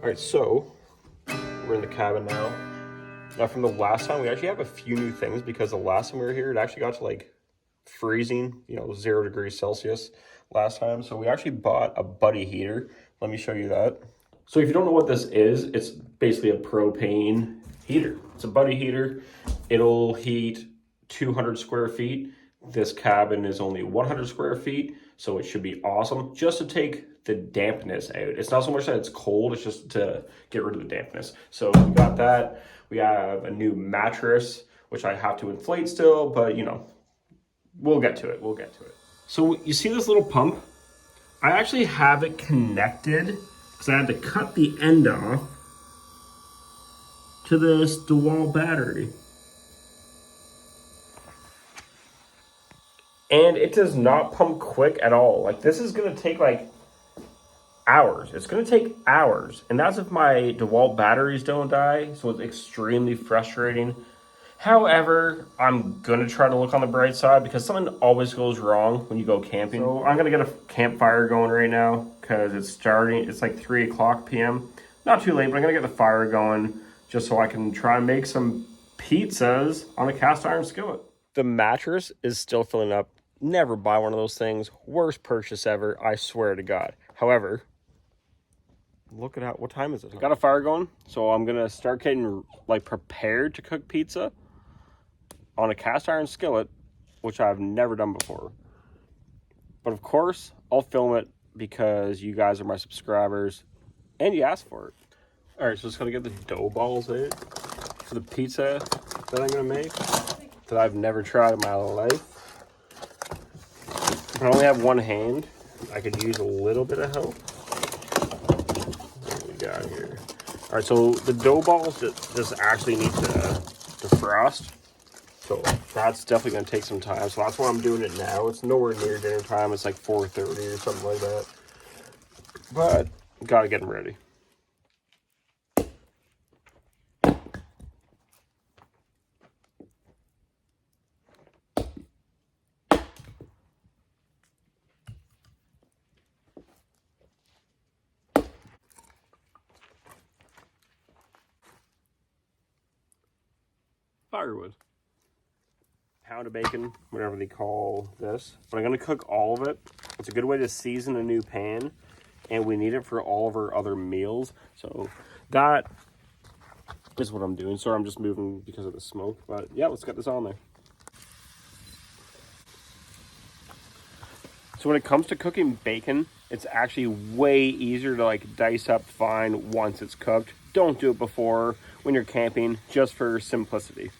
All right, so we're in the cabin now. Now from the last time, we actually have a few new things because the last time we were here, it actually got to like freezing, 0 degrees Celsius last time. So we actually bought a buddy heater. Let me show you that. So if you don't know what this is, it's basically a propane heater. It's a buddy heater. It'll heat 200 square feet. This cabin is only 100 square feet, so it should be awesome just to take the dampness out. It's not so much that it's cold, it's just to get rid of the dampness. So we got that. We have a new mattress, which I have to inflate still, but we'll get to it. So you see this little pump? I actually have it connected because I had to cut the end off to this DeWalt battery. And it does not pump quick at all. Like, this is gonna take like hours. It's gonna take hours. And that's if my DeWalt batteries don't die, so it's extremely frustrating. However, I'm gonna try to look on the bright side because something always goes wrong when you go camping. So I'm gonna get a campfire going right now because it's starting. It's like 3 o'clock p.m. Not too late, but I'm gonna get the fire going just so I can try and make some pizzas on a cast iron skillet. The mattress is still filling up. Never buy one of those things. Worst purchase ever, I swear to God. However, look at what time is it? Got a fire going, so I'm gonna start getting like prepared to cook pizza on a cast iron skillet, which I've never done before. But of course, I'll film it because you guys are my subscribers and you asked for it. All right, so just gonna get the dough balls in for the pizza that I'm gonna make that I've never tried in my life. If I only have one hand, I could use a little bit of help. What do we got here? All right, so the dough balls just actually need to defrost. So that's definitely gonna take some time. So that's why I'm doing it now. It's nowhere near dinner time. It's like 4:30 or something like that. But gotta get them ready. Firewood. Pound of bacon, whatever they call this. But I'm gonna cook all of it. It's a good way to season a new pan, and we need it for all of our other meals. So that is what I'm doing. Sorry, I'm just moving because of the smoke, but yeah, let's get this on there. So when it comes to cooking bacon, it's actually way easier to like dice up fine once it's cooked. Don't do it before when you're camping, just for simplicity.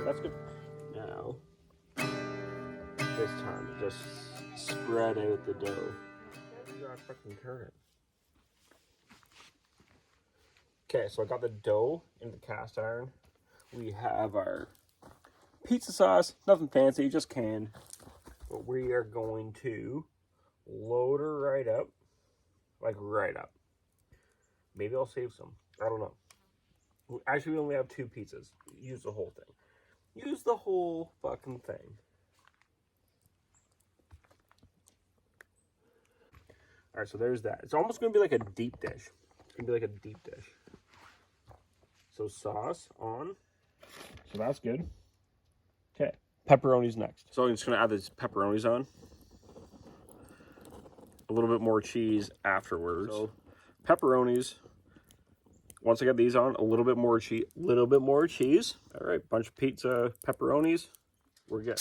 That's good. Now, this time, just spread out the dough. You gotta fucking turn it. Okay, so I got the dough in the cast iron. We have our pizza sauce, nothing fancy, just canned. But we are going to load her right up, like right up. Maybe I'll save some, I don't know. Actually, we only have 2 pizzas. Use the whole thing. Use the whole fucking thing. All right, so there's that. It's almost going to be like a deep dish. It's going to be like a deep dish. So sauce on. So that's good. Okay, pepperoni's next. So I'm just going to add these pepperonis on. A little bit more cheese afterwards. So pepperonis. Once I get these on, a little bit more cheese. All right, bunch of pizza pepperonis. We're good.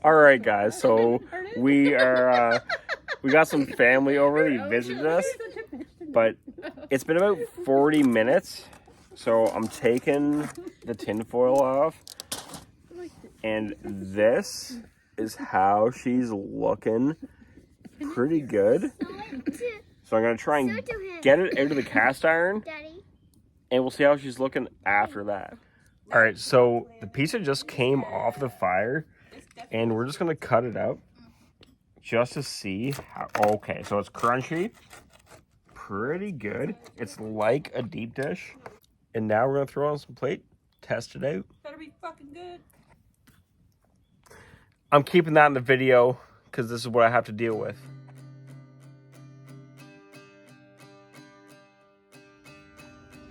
All right, guys. So we got some family over. They visited us, but it's been about 40 minutes. So I'm taking the tinfoil off, and this is how she's looking. Pretty good. So I'm gonna try and get it out of the cast iron, and we'll see how she's looking after that. All right, so the pizza just came off the fire, and we're just gonna cut it out just to see how. Okay, so it's crunchy, pretty good. It's like a deep dish, and now we're gonna throw on some plate, test it out. Better be fucking good. I'm keeping that in the video because this is what I have to deal with.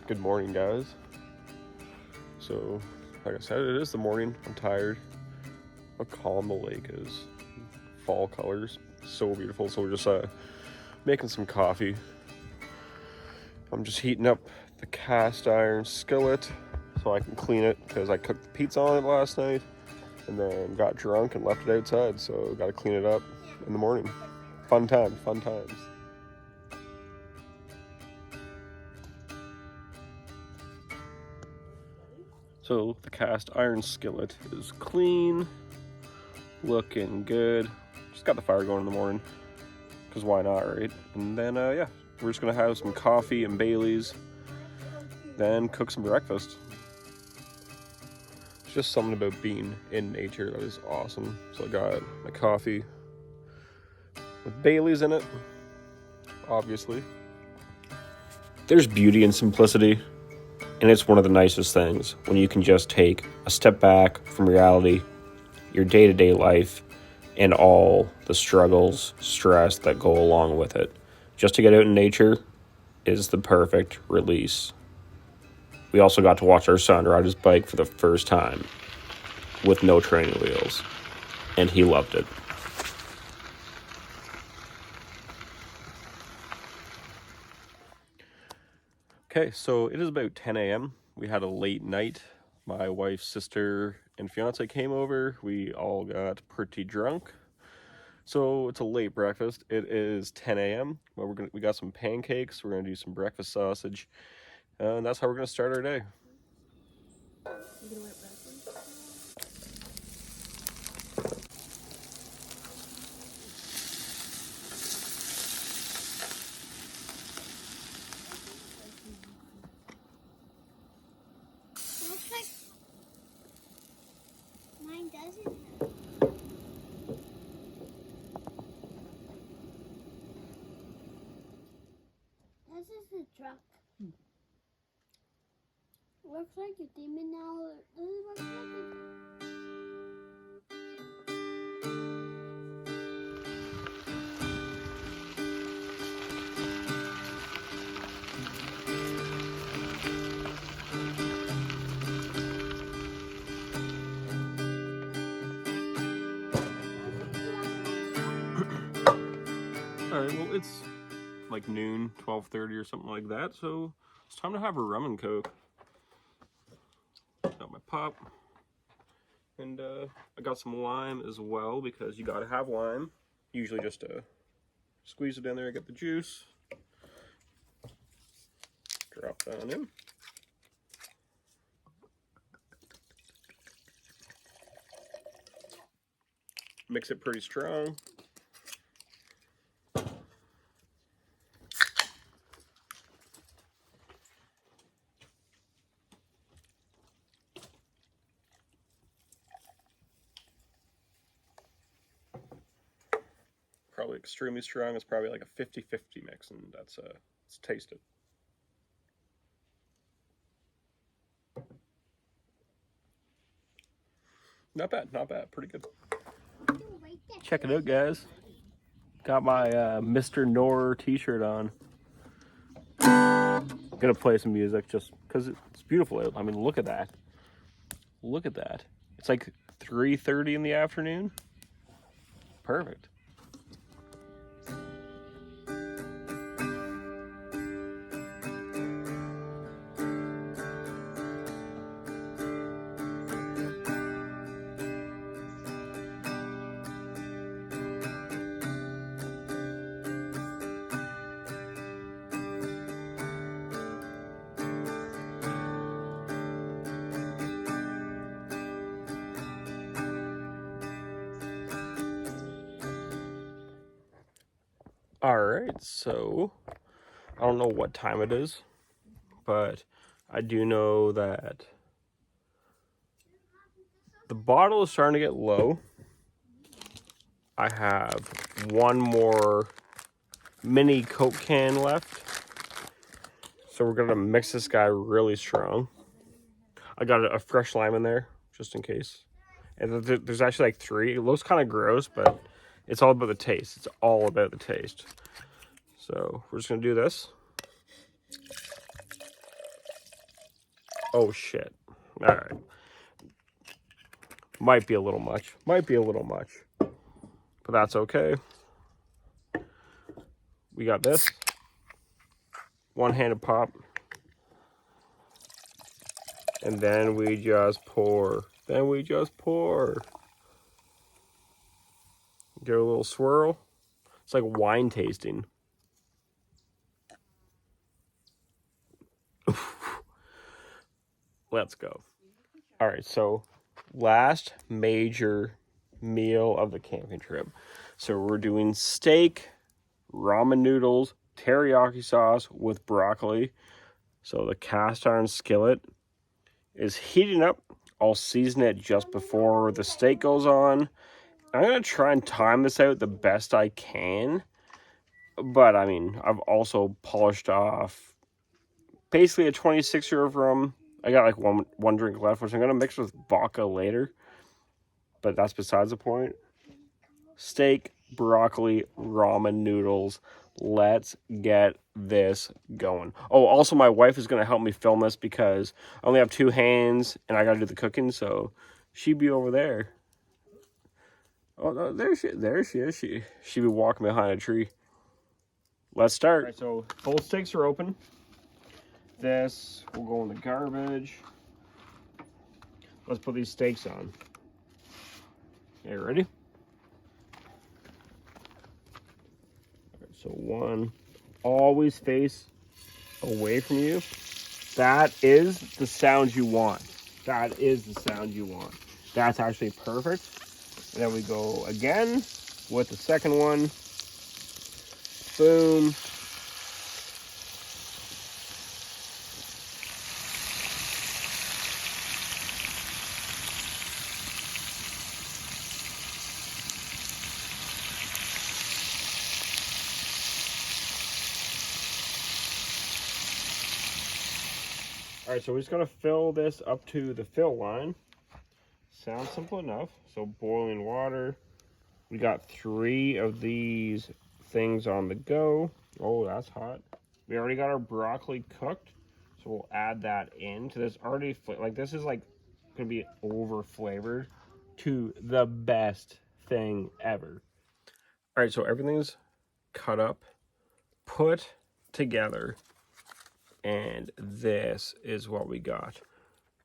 Good morning, guys. So, like I said, it is the morning. I'm tired. How calm the lake is. Fall colors, so beautiful. So we're just making some coffee. I'm just heating up the cast iron skillet so I can clean it because I cooked the pizza on it last night and then got drunk and left it outside. So got to clean it up in the morning. Fun times, fun times. So the cast iron skillet is clean, looking good. Just got the fire going in the morning, because why not, right? And then, yeah, we're just gonna have some coffee and Baileys, then cook some breakfast. It's just something about being in nature that is awesome. So I got my coffee with Baileys in it, obviously. There's beauty in simplicity. And it's one of the nicest things when you can just take a step back from reality, your day-to-day life, and all the struggles, stress that go along with it. Just to get out in nature is the perfect release. We also got to watch our son ride his bike for the first time with no training wheels, and he loved it. Okay, so it is about 10 a.m. We had a late night. My wife's sister and fiance came over. We all got pretty drunk. So it's a late breakfast. It is 10 a.m. Well, we got some pancakes. We're gonna do some breakfast sausage, and that's how we're gonna start our day. Looks like mine doesn't. This is the truck. Looks like a demon now. This looks like a... All right, well, it's like noon, 12:30 or something like that, so it's time to have a rum and coke. Got my pop, and I got some lime as well, because you gotta have lime. Usually just squeeze it in there and get the juice. Drop that in. Mix it pretty strong. Probably extremely strong. It's probably like a 50-50 mix, and that's let's taste it. Not bad, not bad. Pretty good. Check it out, guys. Got my Mr. Nor t-shirt on. Gonna play some music just because it's beautiful out. I mean, look at that. Look at that. It's like 3:30 in the afternoon. Perfect. All right, so I don't know what time it is, but I do know that the bottle is starting to get low. I have one more mini Coke can left. So we're gonna mix this guy really strong. I got a fresh lime in there, just in case. And there's actually like 3. It looks kind of gross, but it's all about the taste. It's all about the taste. So we're just gonna do this. Oh shit. All right. Might be a little much. Might be a little much. But that's okay. We got this. One-handed pop. And then we just pour. Then we just pour. Give it a little swirl. It's like wine tasting. Let's go. All right, so last major meal of the camping trip. So we're doing steak, ramen noodles, teriyaki sauce with broccoli. So the cast iron skillet is heating up. I'll season it just before the steak goes on. I'm going to try and time this out the best I can. But, I mean, I've also polished off basically a 26-year of rum. I got like one drink left, which I'm going to mix with vodka later. But that's besides the point. Steak, broccoli, ramen noodles. Let's get this going. Oh, also my wife is going to help me film this because I only have 2 hands and I got to do the cooking, so she'd be over there. Oh, no, there she is. She'd be walking behind a tree. Let's start. All right, so both steaks are open. This will go in the garbage. Let's put these steaks on. Okay, ready? So one, always face away from you. That is the sound you want. That is the sound you want. That's actually perfect. And then we go again with the second one. Boom. All right, so we're just gonna fill this up to the fill line. Sounds simple enough. So boiling water. We got 3 of these things on the go. Oh, that's hot. We already got our broccoli cooked, so we'll add that in to this already. Like this is like gonna be over flavored to the best thing ever. All right, so everything's cut up, put together. And this is what we got.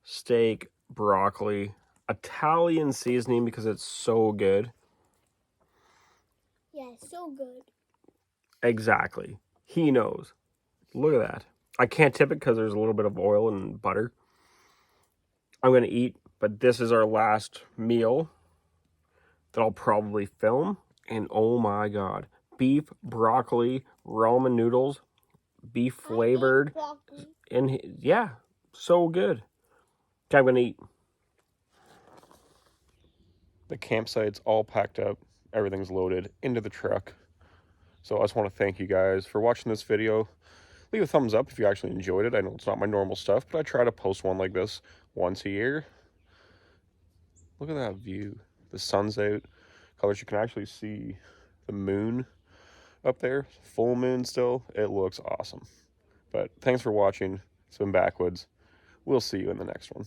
Steak, broccoli, Italian seasoning because it's so good. Yeah, so good. Exactly. He knows. Look at that. I can't tip it because there's a little bit of oil and butter. I'm going to eat, but this is our last meal that I'll probably film. And oh my God. Beef, broccoli, ramen noodles, beef flavored. And yeah, so good. Okay, I'm gonna eat. The campsite's all packed up. Everything's loaded into the truck. So I just want to thank you guys for watching this video. Leave a thumbs up if you actually enjoyed it. I know it's not my normal stuff, but I try to post one like this once a year. Look at that view. The sun's out. Colors, you can actually see the moon up there. Full moon still. It looks awesome. But thanks for watching. It's been Backwoods. We'll see you in the next one.